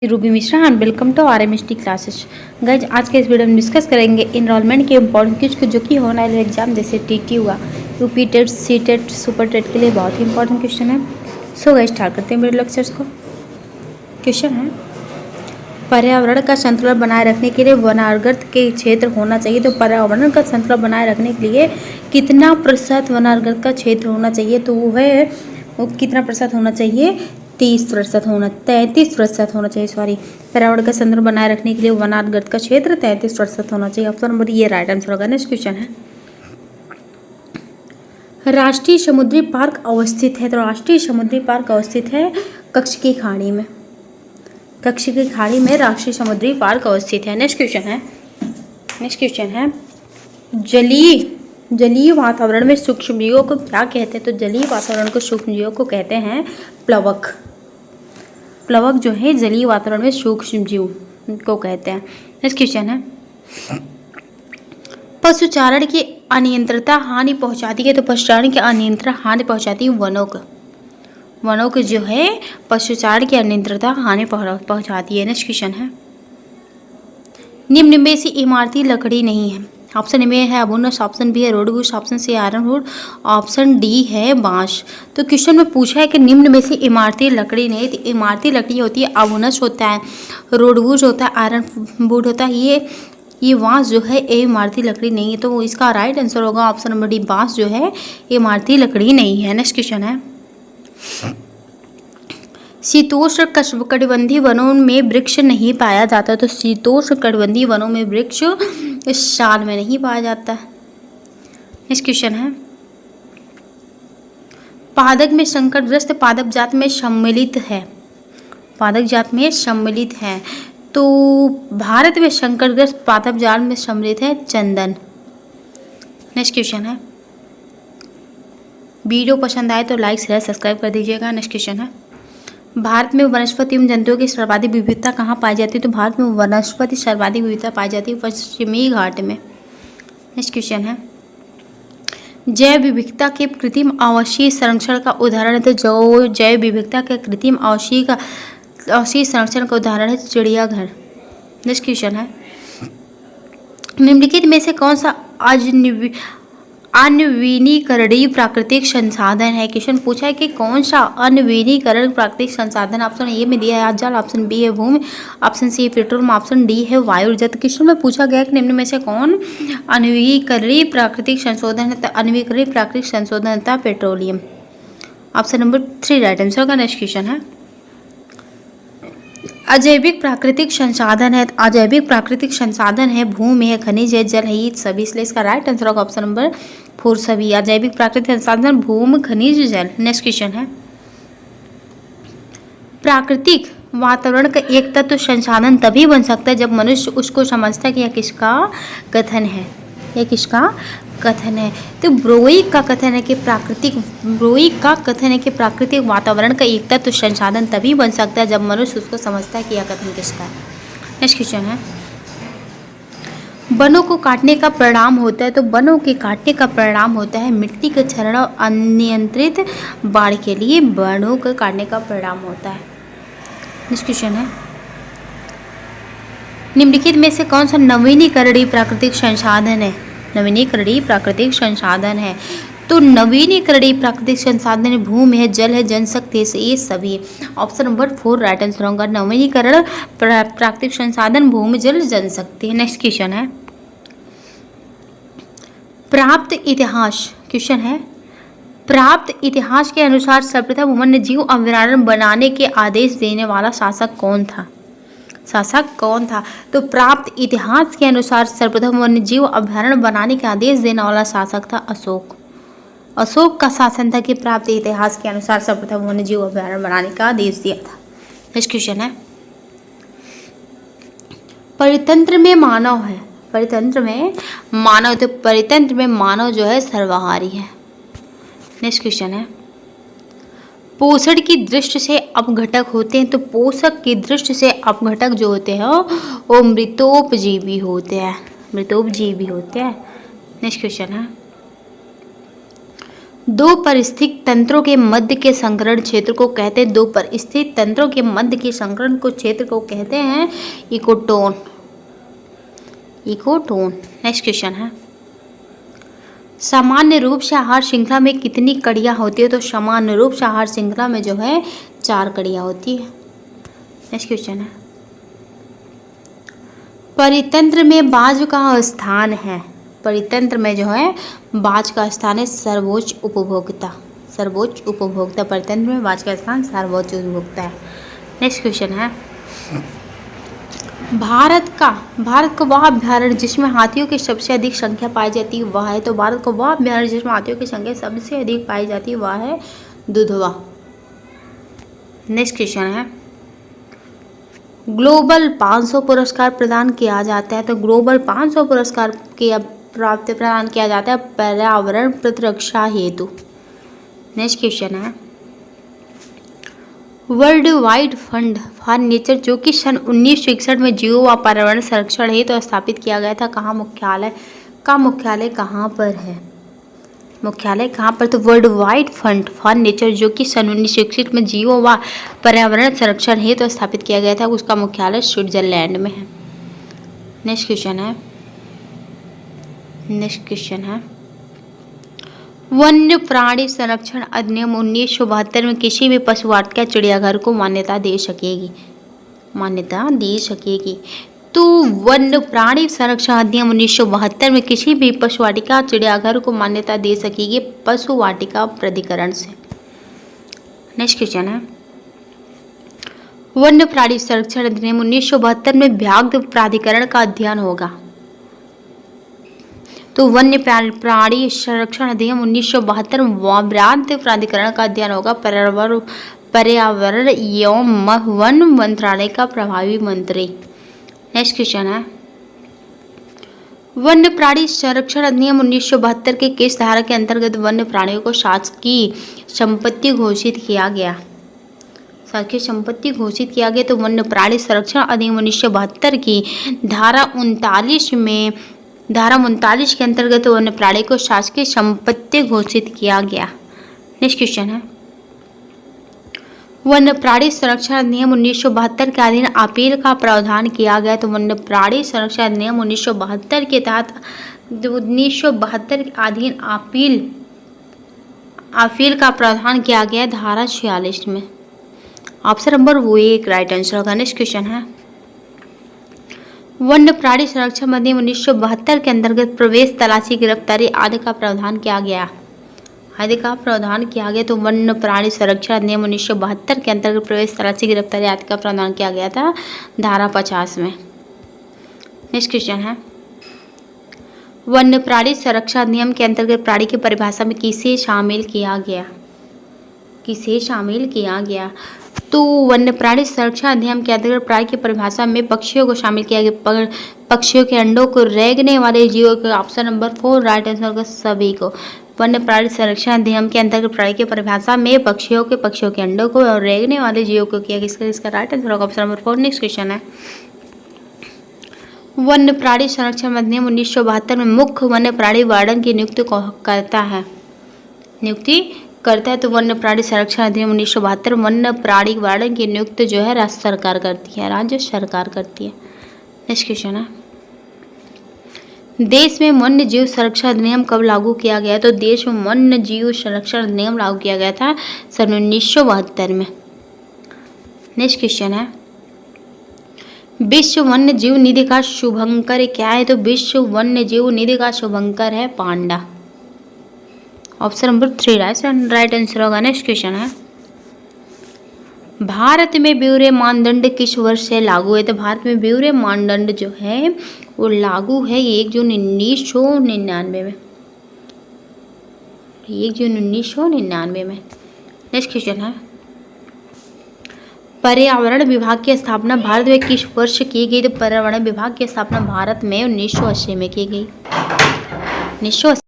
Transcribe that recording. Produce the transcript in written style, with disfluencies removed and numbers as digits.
Ruby Mishra and welcome to RMST classes. Guys आज के इस वीडियो में डिस्कस करेंगे इनरोलमेंट के इंपॉर्टेंट क्वेश्चन जो कि होने वाले एग्जाम जैसे टीटी हुआ, UP TET, C TET, super TET के लिए बहुत ही इंपॉर्टेंट क्वेश्चन है। सो गाइज स्टार्ट करते हैं वीडियो लेक्चर्स को। क्वेश्चन है, पर्यावरण का संतुलन बनाए रखने के लिए वनाग्रत के क्षेत्र होना चाहिए। तो पर्यावरण का संतुलन बनाए रखने के लिए कितना प्रतिशत वनाग्रत का क्षेत्र होना चाहिए? तो वो कितना प्रतिशत होना चाहिए? 33% होना चाहिए। सॉरी, पर्यावरण का संतुलन बनाए रखने के लिए वनाग्रत का क्षेत्र 33% होना चाहिए। ऑप्शन नंबर ये राइट आंसर होगा। नेक्स्ट क्वेश्चन है, राष्ट्रीय समुद्री पार्क अवस्थित है। तो राष्ट्रीय समुद्री पार्क अवस्थित है कच्छ की खाड़ी में। कच्छ की खाड़ी में राष्ट्रीय समुद्री पार्क अवस्थित है। नेक्स्ट क्वेश्चन है, जलीय वातावरण में सूक्ष्म जीवों को क्या कहते हैं? तो जलीय वातावरण को सूक्ष्म जीवों को कहते हैं प्लवक। प्लवक जो है जलीय वातावरण में सूक्ष्म जीव को कहते हैं। नेक्स्ट क्वेश्चन है, पशुचारण की अनियंत्रितता हानि पहुंचाती है। तो पशुचारण की अनियंत्रित हानि पहुंचाती है वनों को जो है पशुचारण की अनियंत्रितता हानि पहुंचाती है। नेक्स्ट क्वेश्चन है, निम्न में से इमारती लकड़ी नहीं है। ऑप्शन ए में है अबुनस, ऑप्शन बी है redwood, option C ironwood, option D है बांस। तो क्वेश्चन में पूछा है कि निम्न में से इमारती लकड़ी नहीं। तो इमारती लकड़ी होती है अबुनस होता है, रोडवुड होता है, आयरनवुड होता है। ये बांस जो है ये इमारती लकड़ी नहीं है। तो इसका राइट आंसर होगा ऑप्शन नंबर डी, बांस जो है इमारती लकड़ी नहीं है। नेक्स्ट क्वेश्चन है, शीतोष्ण कटिबंधीय वनों में वृक्ष नहीं पाया जाता। तो शीतोष्ण कटिबंधीय वनों में वृक्ष इस साल में नहीं पाया जाता। नेक्स्ट क्वेश्चन है, पादप में संकटग्रस्त पादप जात में सम्मिलित है। पादप जात में सम्मिलित है। तो भारत में संकटग्रस्त पादप जात में सम्मिलित है चंदन। नेक्स्ट क्वेश्चन है, वीडियो पसंद आए तो लाइक शेयर सब्सक्राइब कर दीजिएगा। नेक्स्ट क्वेश्चन है, भारत में वनस्पति एवं जंतुओं की सर्वाधिक विविधता कहाँ पाई जाती है? तो भारत में वनस्पति सर्वाधिक विविधता पाई जाती है पश्चिमी घाट में। नेक्स्ट क्वेश्चन है, जैव विविधता के कृत्रिम आवासीय संरक्षण का उदाहरण है। तो जो जैव विविधता के कृत्रिम आवासीय संरक्षण का उदाहरण है चिड़ियाघर। नेक्स्ट क्वेश्चन है, निम्नलिखित में से कौन सा अनवीनीकरणीय प्राकृतिक संसाधन है? क्वेश्चन पूछा है कि कौन सा अनवीनीकरण प्राकृतिक संसाधन। ऑप्शन ए में दिया है जल, ऑप्शन बी है भूमि, option C petroleum, option D है वायु ऊर्जा। तो क्वेश्चन में पूछा गया कि निम्न में से कौन अनवीनीकरणीय प्राकृतिक संशोधन है? तो अनवीनीकरणीय प्राकृतिक संशोधन था petroleum. Option number 3 right answer का। नेक्स्ट क्वेश्चन है, अजैविक प्राकृतिक संसाधन है। अजैविक प्राकृतिक संसाधन है भूमि है, खनिज है, जल है, ये सभी। इसलिए इसका राइट आंसर होगा ऑप्शन नंबर 4 सभी। अजैविक प्राकृतिक संसाधन भूमि, खनिज, जल। नेक्स्ट क्वेश्चन है, प्राकृतिक वातावरण का एक तत्व संसाधन तभी बन सकता है जब मनुष्य उसको समझता है कि यह किसका कथन है। यह किसका कथन है? तो ब्रोइक का कथन है कि प्राकृतिक वातावरण का एक तत्व संसाधन तभी बन सकता है जब मनुष्य उसको समझता है कि यह कथन किसका है। नेक्स्ट क्वेश्चन है, वनों को काटने का परिणाम होता है। तो वनों के काटने का परिणाम होता है मिट्टी का क्षरण और अनियंत्रित बाढ़ के लिए वनों को काटने का परिणाम होता है। नेक्स्ट क्वेश्चन है, निम्नलिखित में से कौन सा नवीनीकरणीय प्राकृतिक संसाधन है? नवीनीकरणीय प्राकृतिक संसाधन है। तो नवीनीकरणीय प्राकृतिक संसाधन भूमि है, जल है, जनशक्ति है, ये सभी। ऑप्शन नंबर 4 राइट आंसर होगा। नवीनीकरण प्राकृतिक संसाधन भूमि, जल, जनशक्ति है। नेक्स्ट क्वेश्चन है, प्राप्त इतिहास। क्वेश्चन है, प्राप्त इतिहास के अनुसार सर्वप्रथम वन्य जीव अभयारण्य बनाने के आदेश देने वाला शासक कौन था? तो प्राप्त इतिहास के अनुसार सर्वप्रथम वन्य जीव अभयारण्य बनाने के आदेश देने वाला शासक था अशोक का शासन था कि प्राप्त इतिहास के अनुसार सर्वप्रथम वन्य जीव अभयारण्य बनाने का आदेश दिया था। नेक्स्ट क्वेश्चन है, परितंत्र में मानव है। परितंत्र में मानव जो है सर्वाहारी है। नेक्स्ट क्वेश्चन है, पोषण की दृष्टि से अपघटक होते हैं। तो पोषक की दृष्टि से अपघटक जो होते हैं वो मृतोपजीवी होते हैं। नेक्स्ट क्वेश्चन है, दो परिस्थित तंत्रों के मध्य के संकरण क्षेत्र को कहते हैं, दो परिस्थित तंत्रों के मध्य के संकरण को क्षेत्र को कहते हैं इकोटोन। इकोटोन। नेक्स्ट क्वेश्चन है, सामान्य रूप से आहार श्रृंखला में कितनी कड़ियाँ होती है? तो सामान्य रूप से आहार श्रृंखला में जो है 4 कड़ियाँ होती है। नेक्स्ट क्वेश्चन है, परितंत्र में बाज का स्थान है। परितंत्र में जो है बाज का स्थान है सर्वोच्च उपभोक्ता। सर्वोच्च उपभोक्ता, परितंत्र में बाज का स्थान सर्वोच्च उपभोक्ता है। नेक्स्ट क्वेश्चन है, भारत का वह अभ्यारण्य जिसमें हाथियों की सबसे अधिक संख्या पाई जाती है वह है? तो भारत का वह अभ्यारण्य जिसमें हाथियों की संख्या सबसे अधिक पाई जाती है वह है दुधवा। नेक्स्ट क्वेश्चन है, ग्लोबल 500 पुरस्कार प्रदान किया जाता है। तो ग्लोबल 500 पुरस्कार प्रदान किया जाता है पर्यावरण प्रतिरक्षा हेतु। नेक्स्ट क्वेश्चन है, world wide fund for nature जो कि सन 1961 में जीव व पर्यावरण संरक्षण हेतु स्थापित किया गया था, कहाँ मुख्यालय कहाँ पर है? मुख्यालय कहाँ पर? तो world wide fund for nature जो कि सन 1961 में जीव व पर्यावरण संरक्षण हेतु स्थापित किया गया था, उसका मुख्यालय स्विट्जरलैंड में है। नेक्स्ट क्वेश्चन है, वन्य प्राणी संरक्षण अधिनियम 1972 में किसी भी पशु वाटिका चिड़ियाघर को मान्यता दे सकेगी। तो वन्य प्राणी संरक्षण अधिनियम 1972 में किसी भी पशु वाटिका चिड़ियाघर को मान्यता दे सकेगी पशु वाटिका प्राधिकरण से। नेक्स्ट क्वेश्चन है, वन्य प्राणी संरक्षण अधिनियम 1972 में व्याघ्र प्राधिकरण का अध्ययन होगा। तो वन्य प्राणी संरक्षण अधिनियम 1972 में व्याघ्र प्राधिकरण का अध्ययन होगा पर्यावरण एवं वन मंत्रालय का प्रभावी मंत्री। नेक्स्ट क्वेश्चन है, वन्य प्राणी संरक्षण अधिनियम 1972 के किस धारा के अंतर्गत वन्य प्राणियों को शासकीय संपत्ति घोषित किया गया? शासकीय संपत्ति घोषित किया गया। तो वन्य प्राणी संरक्षण अधिनियम 1972 की धारा 39 के अंतर्गत वन्य प्राणी को शासकीय संपत्ति घोषित किया गया। नेक्स्ट क्वेश्चन है, वन्य प्राणी संरक्षण अधिनियम 1972 के अधीन अपील का प्रावधान किया गया। तो वन्य प्राणी संरक्षण अधिनियम 1972 के तहत 1972 के अधीन अपील का प्रावधान किया गया धारा 46 में। ऑप्शन नंबर वो एक राइट आंसर होगा। नेक्स्ट क्वेश्चन है, वन्य प्राणी संरक्षण अधिनियम 1972 के अंतर्गत प्रवेश, तलाशी, गिरफ्तारी आदि का प्रावधान किया गया। तो वन्य प्राणी संरक्षण अधिनियम 1972 के अंतर्गत प्रवेश, तलाशी, गिरफ्तारी आदि का प्रावधान किया गया था धारा 50 में। नेक्स्ट क्वेश्चन है, वन्य प्राणी संरक्षण अधिनियम के अंतर्गत प्राणी की परिभाषा में किसे शामिल किया गया? तो वन्य प्राणी संरक्षण अधिनियम के अंतर्गत प्राणी की परिभाषा में पक्षियों को शामिल किया गया। पक्षियों के अंडों को रेंगने वाले जीवों को। ऑप्शन नंबर 4 राइट आंसर होगा सभी को। वन्य प्राणी संरक्षण अधिनियम के अंतर्गत प्राणी की परिभाषा में पक्षियों के अंडों को और रेंगने वाले जीवों को किया गया। इसका राइट आंसर होगा ऑप्शन नंबर 4। नेक्स्ट क्वेश्चन है, वन्य प्राणी संरक्षण अधिनियम 1972 में मुख्य वन्य प्राणी वार्डन की नियुक्ति करता है। तो वन्य प्राणी संरक्षण अधिनियम 1972 वन्य प्राणी वार्डन की नियुक्ति जो है राज्य सरकार करती है। नेक्स्ट क्वेश्चन है, देश में वन्य जीव संरक्षण अधिनियम कब लागू किया गया? तो देश में वन्य जीव संरक्षण अधिनियम लागू किया गया था सन 1972 में। नेक्स्ट क्वेश्चन है, विश्व वन्य जीव निधि का शुभंकर क्या है? तो विश्व वन्य जीव निधि का शुभंकर है पांडा। ऑप्शन नंबर 3 राइट आंसर होगा। नेक्स्ट क्वेश्चन है, भारत में ब्यूरे मानदंड किस वर्ष से लागू है? तो भारत में ब्यूरे मानदंड जो है वो लागू है 1 जून 1999 में। 1 जून 1999 में। नेक्स्ट क्वेश्चन है, पर्यावरण विभाग की स्थापना भारत में किस वर्ष की गई? तो पर्यावरण विभाग की स्थापना भारत में 1980 में की गई। 1980